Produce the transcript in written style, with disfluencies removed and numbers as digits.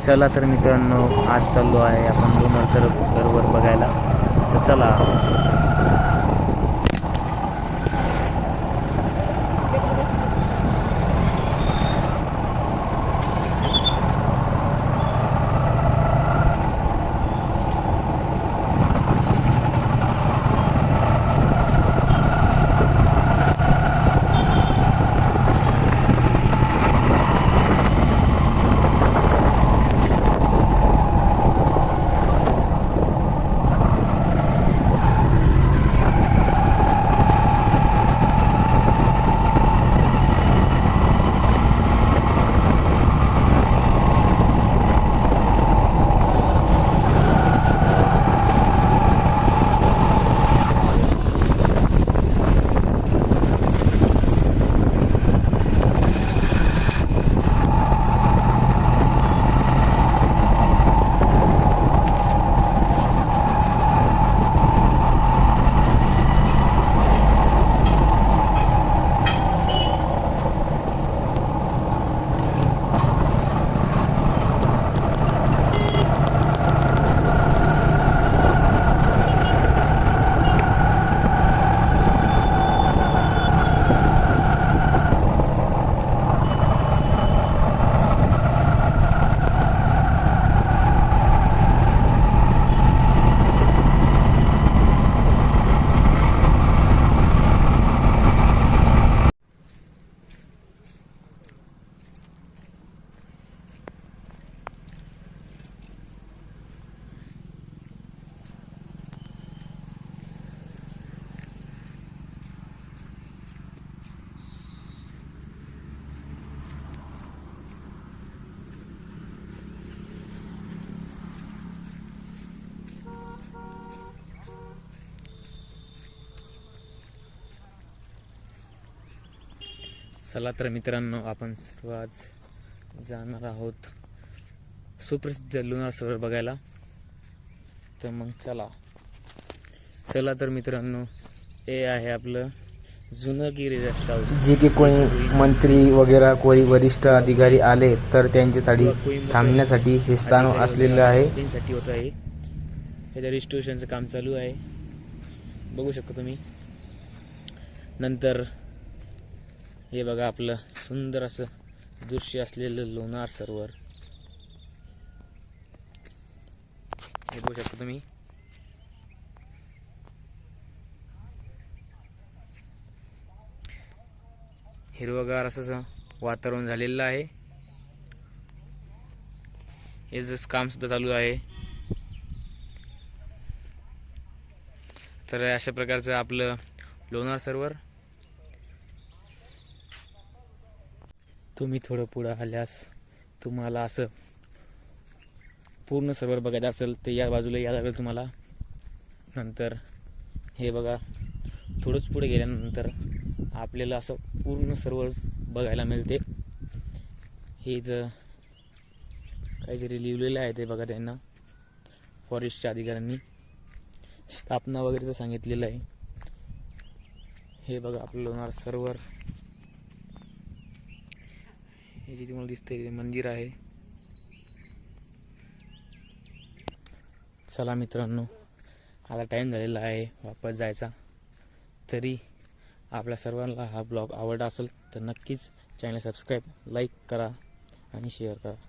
चला तर मित्रांनो, आज चाललो आहे आपण लोणार सरोवर बघायला. तर चला. चला तर मित्रांनो, आपण सर्व आज जाणार आहोत सुप्रसिद्ध लोणार सरोवर बघायला. तर मग चला तर मित्रांनो, हे आहे आपलं जुनगिरी रेस्ट हाऊस. जे की कोणी मंत्री वगैरे कोणी वरिष्ठ अधिकारी आले तर त्यांच्यासाठी थांबण्यासाठी हे स्थान असलेलं आहे. साठी होत आहे. ह्याच्या रिस्टोरेशनचं काम चालू आहे, बघू शकता तुम्ही. नंतर हे बघा आपलं सुंदर असं दृश्य असलेलं लोणार सरोवर, हे बघू शकता तुम्ही. हिरवगार असं वातावरण झालेलं आहे. हे जस काम सुद्धा चालू आहे. तर अशा प्रकारचं आपलं लोणार सरोवर. तुम्ही थोडं पुढं आल्यास तुम्हाला असं पूर्ण सरोवर बघायचं असेल तर या बाजूला या लागेल तुम्हाला. नंतर हे बघा, थोडंच पुढे गेल्यानंतर आपल्याला असं पूर्ण सरोवर बघायला मिळते. हे जर काहीतरी लिहिलेलं आहे ते बघा, त्यांना फॉरेस्टच्या अधिकाऱ्यांनी स्थापना वगैरे सांगितलेलं आहे. हे बघा आपलं लोणार सरोवर. हे जे तुम्हाला दिसतंय मंदिर आहे. चला मित्रांनो, आता टाईम झालेला आहे वापस जायचा. तरी आपल्या सर्वांना हा ब्लॉग आवडला असेल तर नक्कीच चॅनल सबस्क्राईब, लाईक करा आणि शेअर करा.